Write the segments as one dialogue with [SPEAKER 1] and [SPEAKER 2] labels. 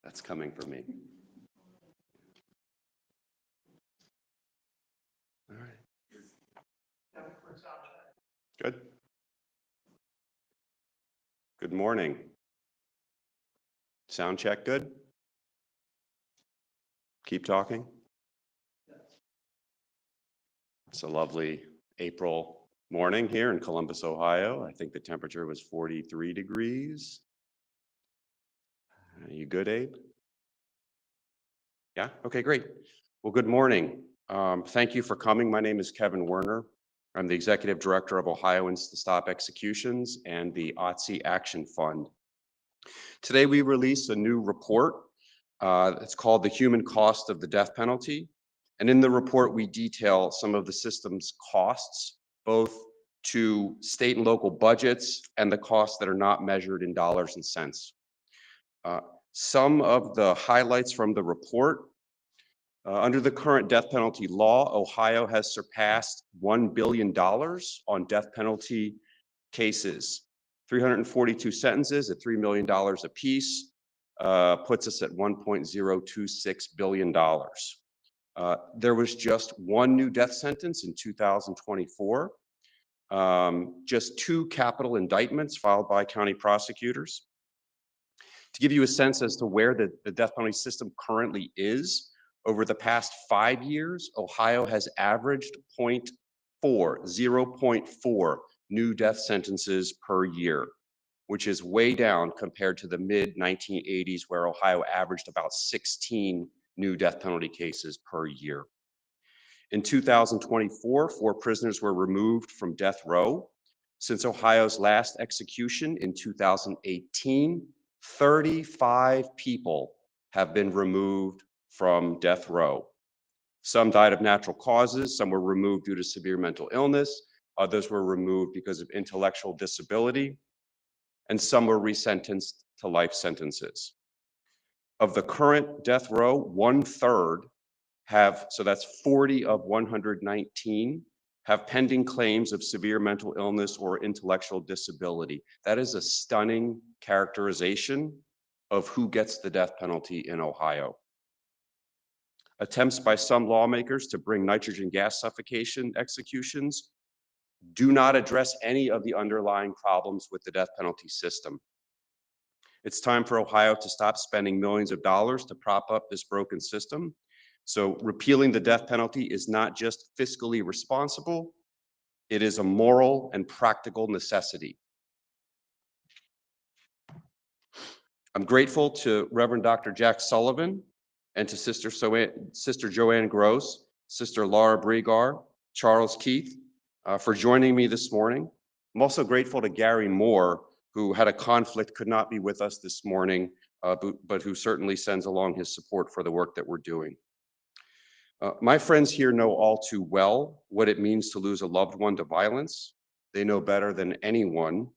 [SPEAKER 1] That's coming for me. All right. Good. Good morning. Sound check good? Keep talking. It's a lovely April morning here in Columbus, Ohio. I think the temperature was 43 degrees. You good, Abe? Yeah? Okay, great. Well, good morning. Thank you for coming. My name is Kevin Werner. I'm the Executive Director of Ohioans to Stop Executions and the OTSI Action Fund. Today, we released a new report. It's called The Human Cost of the Death Penalty. And in the report, we detail some of the system's costs, both to state and local budgets and the costs that are not measured in dollars and cents. Some of the highlights from the report: under the current death penalty law, Ohio has surpassed $1 billion on death penalty cases. 342 sentences at $3 million apiece puts us at $1.026 billion. There was just one new death sentence in 2024, just 2 capital indictments filed by county prosecutors. To give you a sense as to where the death penalty system currently is, over the past 5 years, Ohio has averaged 0.4 new death sentences per year, which is way down compared to the mid-1980s, where Ohio averaged about 16 new death penalty cases per year. In 2024, 4 prisoners were removed from death row. Since Ohio's last execution in 2018, 35 people have been removed from death row. Some died of natural causes, some were removed due to severe mental illness, others were removed because of intellectual disability, and some were resentenced to life sentences. Of the current death row, 1/3 have, so that's 40 of 119, have pending claims of severe mental illness or intellectual disability. That is a stunning characterization of who gets the death penalty in Ohio. Attempts by some lawmakers to bring nitrogen gas suffocation executions do not address any of the underlying problems with the death penalty system. It's time for Ohio to stop spending millions of dollars to prop up this broken system. So repealing the death penalty is not just fiscally responsible, it is a moral and practical necessity. I'm grateful to Reverend Dr. Jack Sullivan and to Sister Joanne Gross, Sister Laura Bregar, Charles Keith, for joining me this morning. I'm also grateful to Gary Moore, who had a conflict, could not be with us this morning, but who certainly sends along his support for the work that we're doing. My friends here know all too well what it means to lose a loved one to violence. They know better than anyone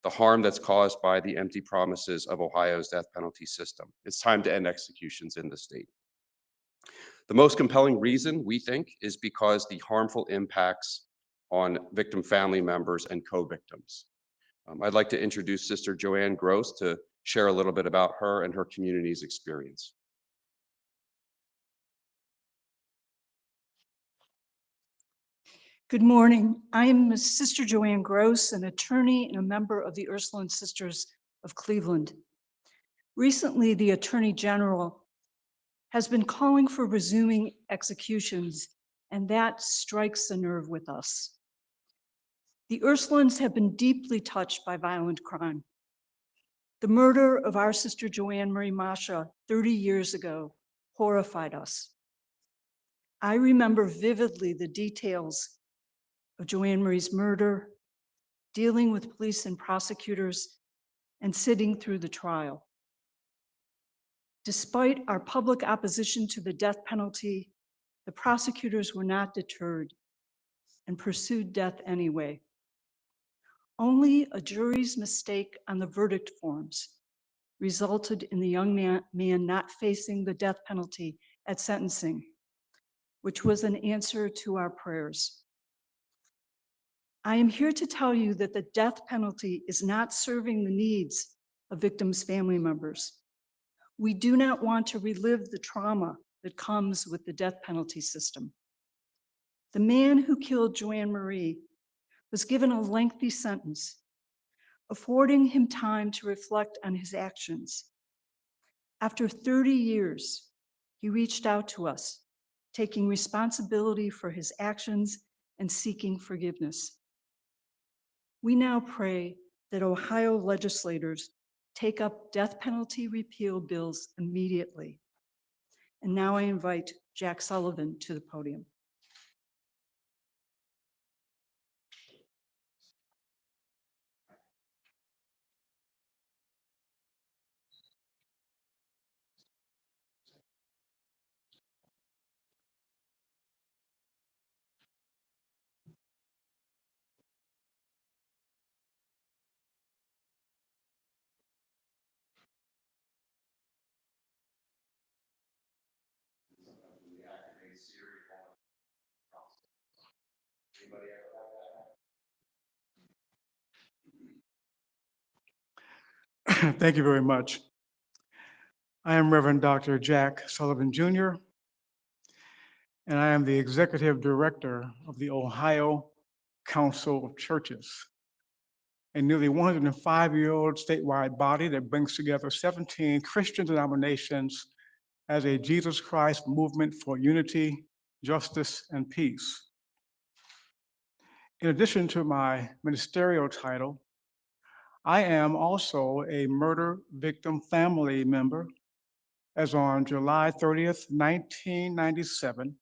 [SPEAKER 1] the harm that's caused by the empty promises of Ohio's death penalty system. It's time to end executions in the state. The most compelling reason, we think, is because the harmful impacts on victim family members and co-victims. I'd like to introduce Sister Joanne Gross to share a little bit about her and her community's experience.
[SPEAKER 2] Good morning. I am Sister Joanne Gross, an attorney and a member of the Ursuline Sisters of Cleveland. Recently, the Attorney General has been calling for resuming executions, and that strikes a nerve with us. The Ursulines have been deeply touched by violent crime. The murder of our Sister Joanne Marie Masha 30 years ago horrified us. I remember vividly the details of Joanne Marie's murder, dealing with police and prosecutors, and sitting through the trial. Despite our public opposition to the death penalty, the prosecutors were not deterred and pursued death anyway. Only a jury's mistake on the verdict forms resulted in the young man not facing the death penalty at sentencing, which was an answer to our prayers. I am here to tell you that the death penalty is not serving the needs of victims' family members. We do not want to relive the trauma that comes with the death penalty system. The man who killed Joanne Marie was given a lengthy sentence, affording him time to reflect on his actions. After 30 years, he reached out to us, taking responsibility for his actions and seeking forgiveness. We now pray that Ohio legislators take up death penalty repeal bills immediately. And now I invite Jack Sullivan to the podium.
[SPEAKER 3] Thank you very much. I am Reverend Dr. Jack Sullivan Jr., and I am the Executive Director of the Ohio Council of Churches, a nearly 105-year-old statewide body that brings together 17 Christian denominations as a Jesus Christ movement for unity, justice, and peace. In addition to my ministerial title, I am also a murder victim family member, as on July 30th, 1997,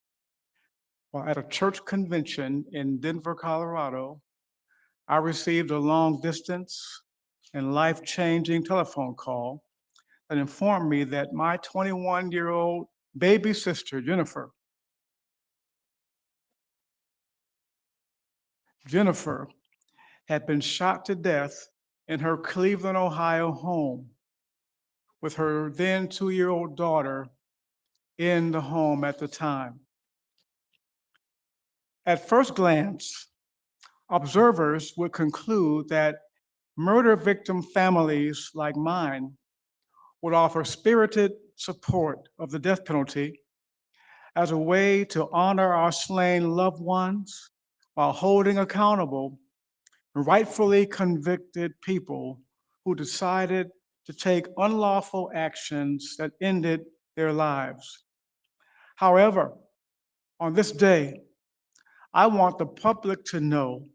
[SPEAKER 3] while at a church convention in Denver, Colorado, I received a long-distance and life-changing telephone call that informed me that my 21-year-old baby sister, Jennifer, had been shot to death in her Cleveland, Ohio home, with her then 2-year-old daughter in the home at the time. At first glance, observers would conclude that murder victim families like mine would offer spirited support of the death penalty as a way to honor our slain loved ones while holding accountable rightfully convicted people who decided to take unlawful actions that ended their lives. However, on this day, I want the public to know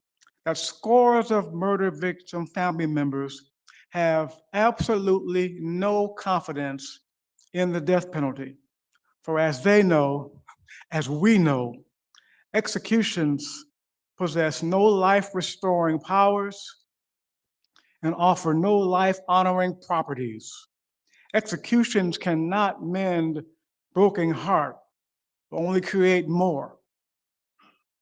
[SPEAKER 3] that scores of murder victim family members have absolutely no confidence in the death penalty. For as they know, as we know, executions possess no life-restoring powers and offer no life-honoring properties. Executions cannot mend broken heart, but only create more.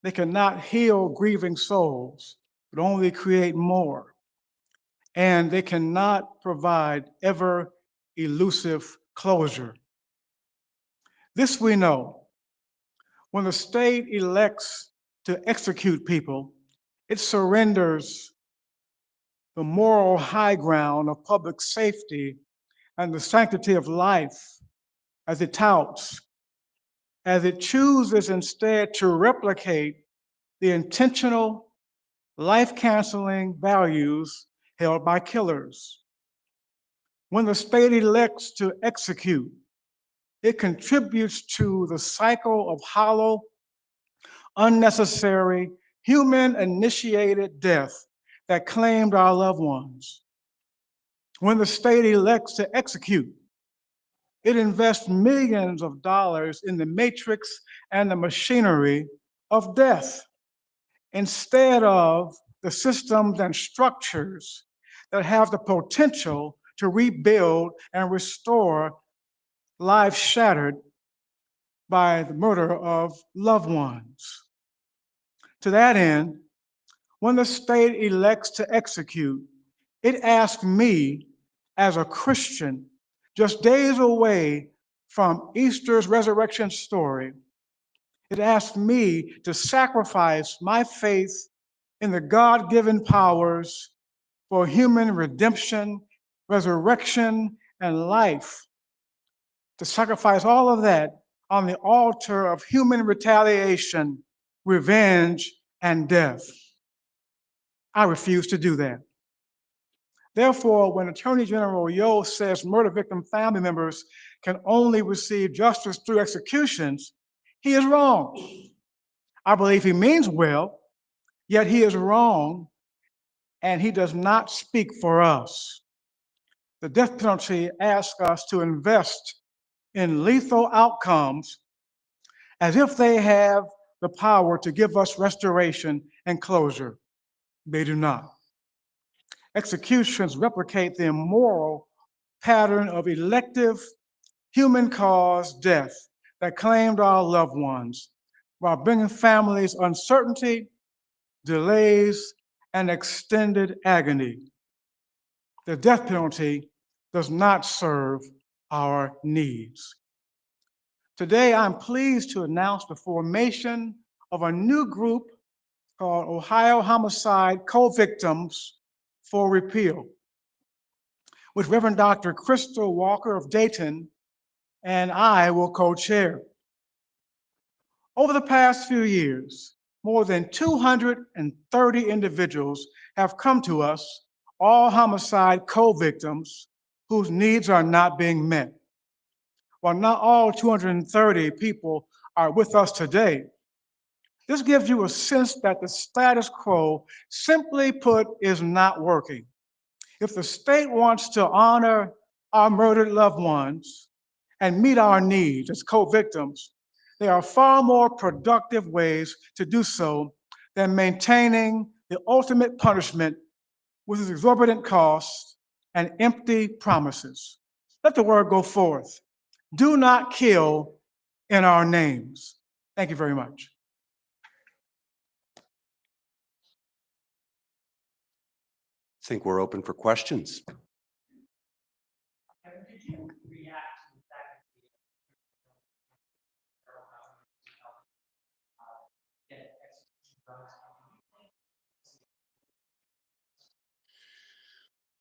[SPEAKER 3] They cannot heal grieving souls, but only create more. And they cannot provide ever elusive closure. This we know. When the state elects to execute people, it surrenders the moral high ground of public safety and the sanctity of life as it touts, as it chooses instead to replicate the intentional, life-canceling values held by killers. When the state elects to execute, it contributes to the cycle of hollow, unnecessary, human-initiated death that claimed our loved ones. When the state elects to execute, it invests millions of dollars in the matrix and the machinery of death, instead of the systems and structures that have the potential to rebuild and restore lives shattered by the murder of loved ones. To that end, when the state elects to execute, it asks me as a Christian, just days away from Easter's resurrection story, it asks me to sacrifice my faith in the God-given powers for human redemption, resurrection, and life to sacrifice all of that on the altar of human retaliation, revenge, and death. I refuse to do that. Therefore, when Attorney General Yo says murder victim family members can only receive justice through executions, he is wrong. I believe he means well, yet he is wrong, and he does not speak for us. The death penalty asks us to invest in lethal outcomes as if they have the power to give us restoration and closure. They do not. Executions replicate the immoral pattern of elective human-caused death that claimed our loved ones while bringing families uncertainty, delays, and extended agony. The death penalty does not serve our needs. Today, I'm pleased to announce the formation of a new group called Ohio Homicide Co-Victims for Repeal, which Reverend Dr. Crystal Walker of Dayton and I will co-chair. Over the past few years, more than 230 individuals have come to us, all homicide co-victims whose needs are not being met. While not all 230 people are with us today, this gives you a sense that the status quo, simply put, is not working. If the state wants to honor our murdered loved ones and meet our needs as co-victims, there are far more productive ways to do so than maintaining the ultimate punishment with its exorbitant costs and empty promises. Let the word go forth. Do not kill in our names. Thank you very much.
[SPEAKER 1] I think we're open for questions.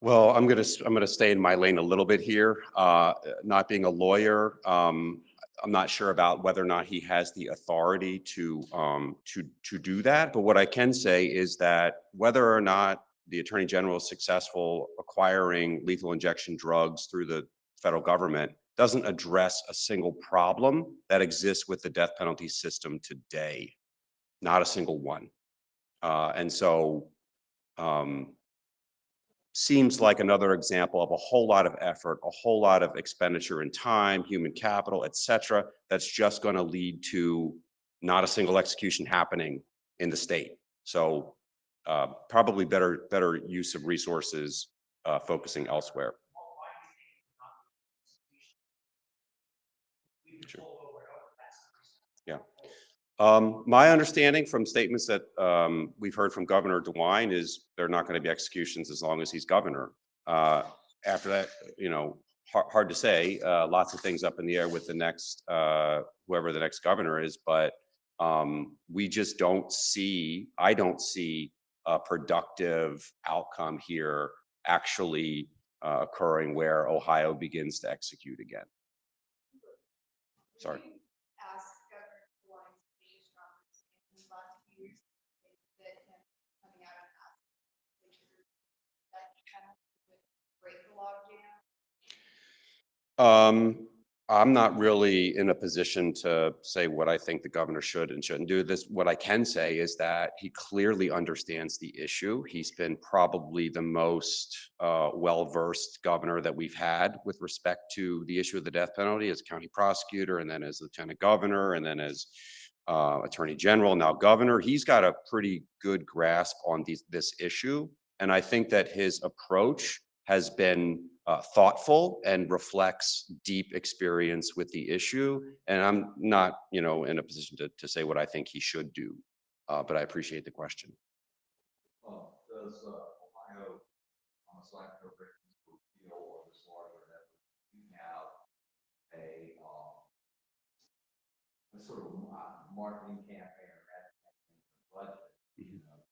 [SPEAKER 1] Well, I'm gonna stay in my lane a little bit here. Not being a lawyer, I'm not sure about whether or not he has the authority to do that. But what I can say is that whether or not the Attorney General is successful acquiring lethal injection drugs through the federal government doesn't address a single problem that exists with the death penalty system today. Not a single one. And so seems like another example of a whole lot of effort, a whole lot of expenditure in time, human capital, et cetera, that's just going to lead to not a single execution happening in the state. So probably better use of resources focusing elsewhere. Sure. Yeah. My understanding from statements that we've heard from Governor DeWine is there are not going to be executions as long as he's governor. After that, you know, hard to say. Lots of things up in the air with the next whoever the next governor is, but we just don't see. I don't see a productive outcome here actually occurring where Ohio begins to execute again. Sorry. I'm not really in a position to say what I think the governor should and shouldn't do. This, what I can say is that he clearly understands the issue. He's been probably the most well-versed governor that we've had with respect to the issue of the death penalty as county prosecutor, and then as lieutenant governor, and then as attorney general, now governor. He's got a pretty good grasp on this issue. And I think that his approach has been thoughtful and reflects deep experience with the issue. And I'm not, you know, in a position to say what I think he should do, but I appreciate the question.
[SPEAKER 4] Does Ohio homicide co-victims repeal or this larger effort? You have a sort of marketing campaign or ad campaign budget, you know,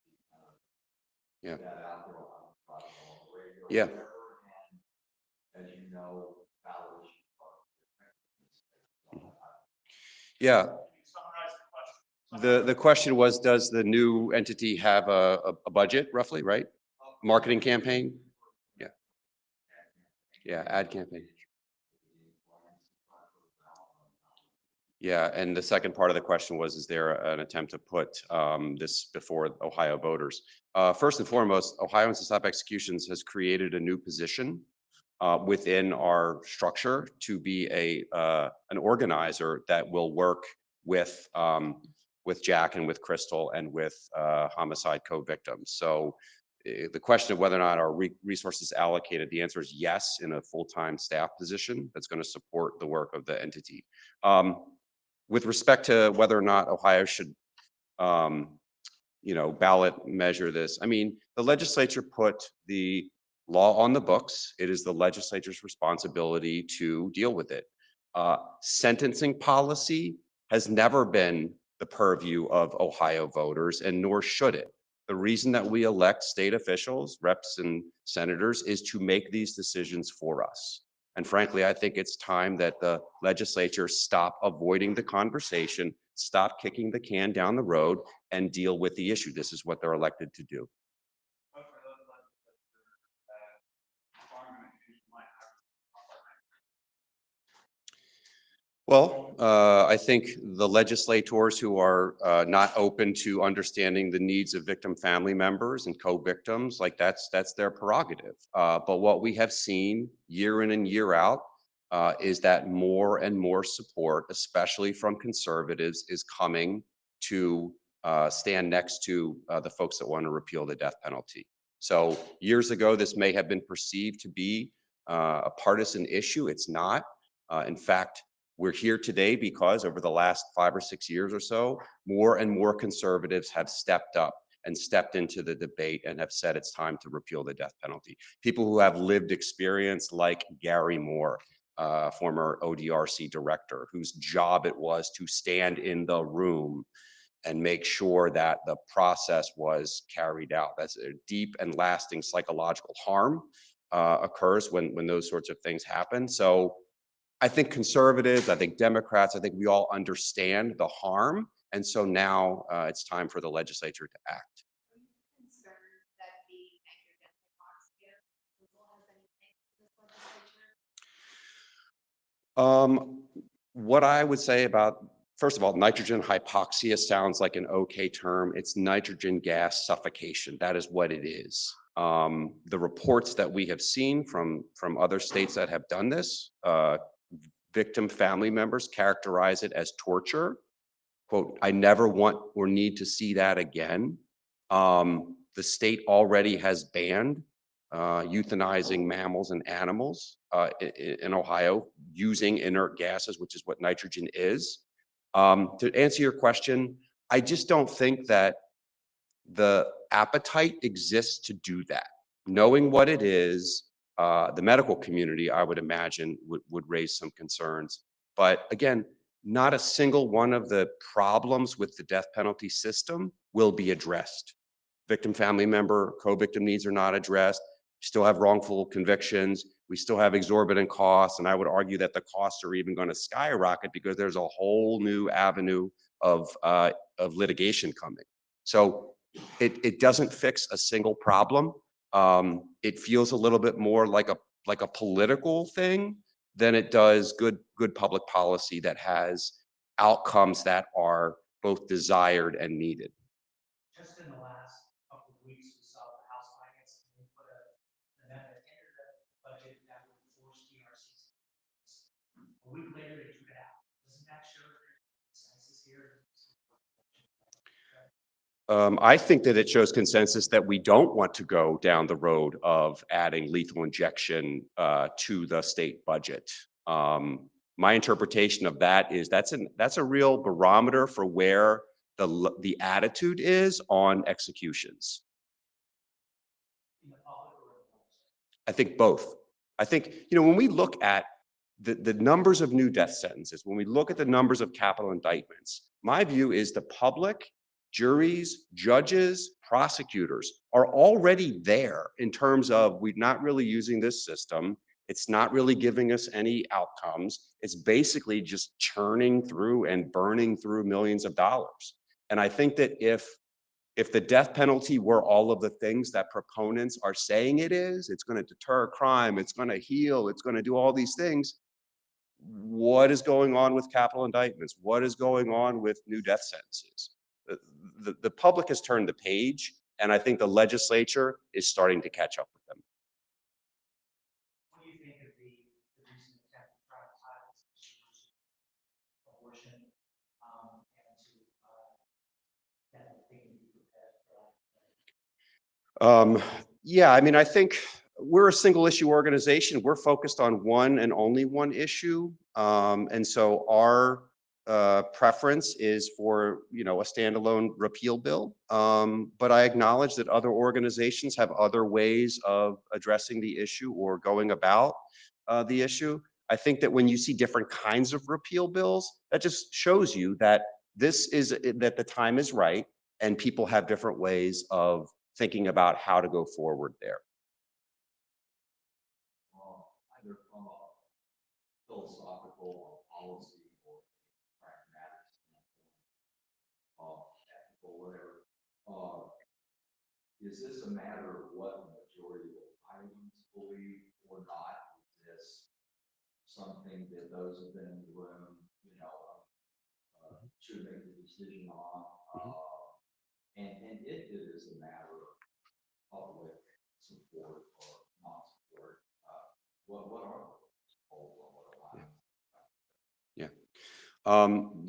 [SPEAKER 1] Yeah.
[SPEAKER 4] that out there on the radio.
[SPEAKER 1] Yeah.
[SPEAKER 4] Whatever, and as you know, validation
[SPEAKER 1] Yeah. The question was, does the new entity have a budget roughly, right? Marketing campaign? Yeah. Yeah, ad campaign. Yeah, and the second part of the question was, is there an attempt to put this before Ohio voters? First and foremost, Ohioans to Stop Executions has created a new position within our structure to be an organizer that will work with Jack and with Crystal and with homicide co-victims. So the question of whether or not our resources allocated, the answer is yes, in a full-time staff position that's going to support the work of the entity. With respect to whether or not Ohio should, ballot measure this, I mean, the legislature put the law on the books. It is the legislature's responsibility to deal with it. Sentencing policy has never been the purview of Ohio voters, and nor should it. The reason that we elect state officials, reps and senators, is to make these decisions for us. And frankly, I think it's time that the legislature stop avoiding the conversation, stop kicking the can down the road, and deal with the issue. This is what they're elected to do. Well, I think the legislators who are not open to understanding the needs of victim family members and co-victims, like that's their prerogative. But what we have seen year in and year out is that more and more support, especially from conservatives, is coming to stand next to the folks that want to repeal the death penalty. So years ago, this may have been perceived to be a partisan issue. It's not. In fact, we're here today because over the last 5 or 6 years or so, more and more conservatives have stepped up and stepped into the debate and have said it's time to repeal the death penalty. People who have lived experience like Gary Moore, former ODRC director, whose job it was to stand in the room and make sure that the process was carried out. That's a deep and lasting psychological harm occurs when those sorts of things happen. So I think conservatives, I think Democrats, I think we all understand the harm. And so now it's time for the legislature to act. What I would say about, first of all, nitrogen hypoxia sounds like an okay term. It's nitrogen gas suffocation. That is what it is. The reports that we have seen from other states that have done this, victim family members characterize it as torture. Quote, I never want or need to see that again. The state already has banned euthanizing mammals and animals in Ohio using inert gases, which is what nitrogen is. To answer your question, I just don't think that the appetite exists to do that. Knowing what it is, the medical community, I would imagine, would raise some concerns. But again, not a single one of the problems with the death penalty system will be addressed. Victim family member, co-victim needs are not addressed. We still have wrongful convictions. We still have exorbitant costs. And I would argue that the costs are even going to skyrocket because there's a whole new avenue of litigation coming. So it doesn't fix a single problem. It feels a little bit more like a political thing than it does good public policy that has outcomes that are both desired and needed.
[SPEAKER 5] Just in the last couple of weeks, we saw the House Finance Committee put an amendment into the budget that would force GRCs. A week later, they took it out. Doesn't that show consensus here?
[SPEAKER 1] I think that it shows consensus that we don't want to go down the road of adding lethal injection to the state budget. My interpretation of that is that's a real barometer for where the attitude is on executions. I think both. I think, when we look at the numbers of new death sentences, when we look at the numbers of capital indictments, my view is the public, juries, judges, prosecutors are already there in terms of we're not really using this system. It's not really giving us any outcomes. It's basically just churning through and burning through millions of dollars. And I think that if the death penalty were all of the things that proponents are saying it is, it's going to deter crime, it's going to heal, it's going to do all these things. What is going on with capital indictments? What is going on with new death sentences? The public has turned the page, and I think the legislature is starting to catch up with them.
[SPEAKER 5] What do you think of the recent attempt to try to tie this issue to abortion, and to, that they can be prepared for that?
[SPEAKER 1] Yeah, I mean, I think we're a single issue organization. We're focused on one and only one issue. And so our preference is for, a standalone repeal bill. But I acknowledge that other organizations have other ways of addressing the issue or going about the issue. I think that when you see different kinds of repeal bills, that just shows you that that the time is right and people have different ways of thinking about how to go forward there.
[SPEAKER 4] Either from a philosophical or policy or pragmatic standpoint, ethical, whatever, is this a matter of what the majority of Ohioans believe or not? Is this something that those who've been in the room, should make the decision on? And if it is a matter of public support or not support, what are
[SPEAKER 1] Yeah.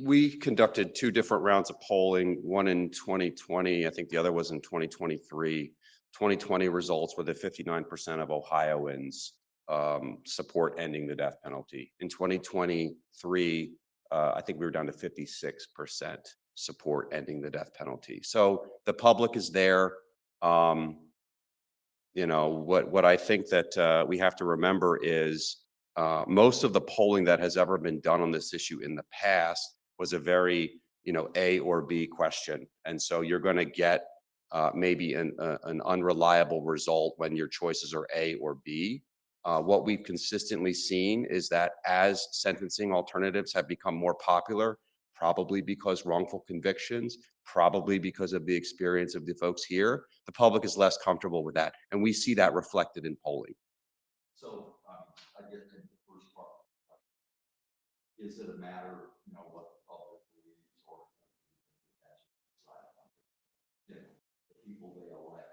[SPEAKER 1] We conducted 2 different rounds of polling, one in 2020, I think the other was in 2023. 2020 results were that 59% of Ohioans support ending the death penalty. In 2023, I think we were down to 56% support ending the death penalty. So the public is there. What I think that we have to remember is most of the polling that has ever been done on this issue in the past was a very, A or B question. And so you're going to get maybe an unreliable result when your choices are A or B. What we've consistently seen is that as sentencing alternatives have become more popular, probably because wrongful convictions, probably because of the experience of the folks here, the public is less comfortable with that. And we see that reflected in polling.
[SPEAKER 4] So I get to the first part. Is it a matter of what the public believes or the people they elect?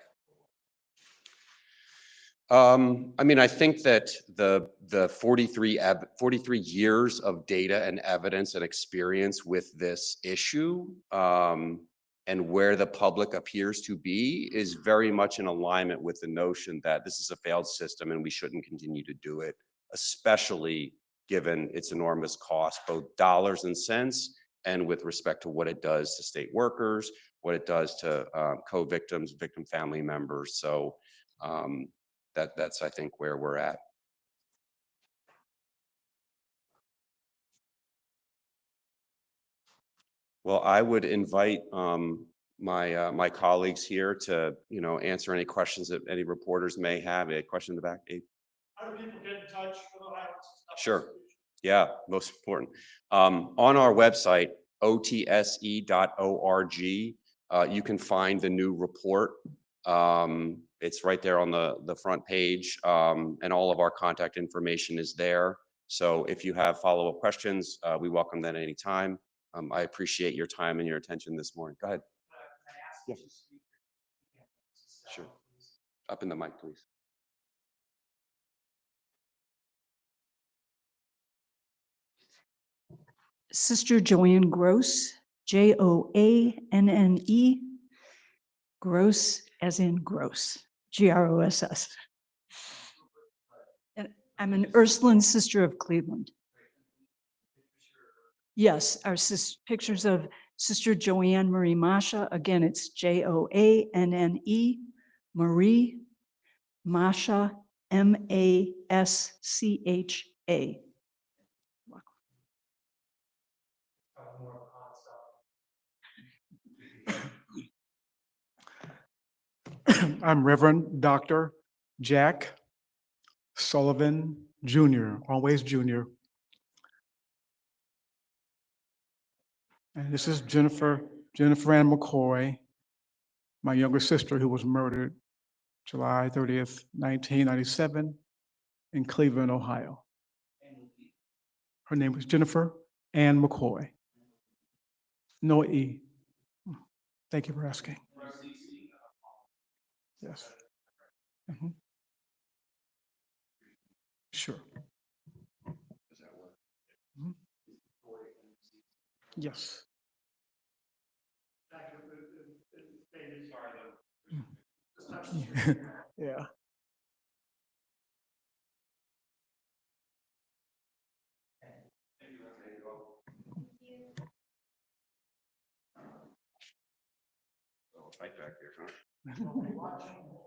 [SPEAKER 1] I mean, I think that the 43 years of data and evidence and experience with this issue and where the public appears to be is very much in alignment with the notion that this is a failed system and we shouldn't continue to do it, especially given its enormous cost, both dollars and cents, and with respect to what it does to state workers, what it does to co-victims, victim family members. So that's, I think, where we're at. Well, I would invite my colleagues here to answer any questions that any reporters may have. A question in the back, Abe?
[SPEAKER 5] How do people get in touch with Ohio?
[SPEAKER 1] Sure. Yeah, most important. On our website, otse.org, you can find the new report. It's right there on the front page, and all of our contact information is there. So if you have follow-up questions, we welcome that at any time. I appreciate your time and your attention this morning. Go ahead. Yeah. Sure. Up in the mic, please.
[SPEAKER 2] Sister Joanne Gross, Joanne, Gross as in gross, Gross. And I'm an Ursuline Sister of Cleveland. Yes, our pictures of Sister Joanne Marie Masha. Again, it's Joanne, Marie Masha, Mascha.
[SPEAKER 3] I'm Reverend Dr. Jack Sullivan Jr., always Jr. And this is Jennifer Ann McCoy, my younger sister who was murdered July 30th, 1997 in Cleveland, Ohio. Her name was Jennifer Ann McCoy. No E. Thank you for asking. Yes. Mhm. Sure. Mhm. Yes. Yeah.
[SPEAKER 1] Oh, right back here, huh?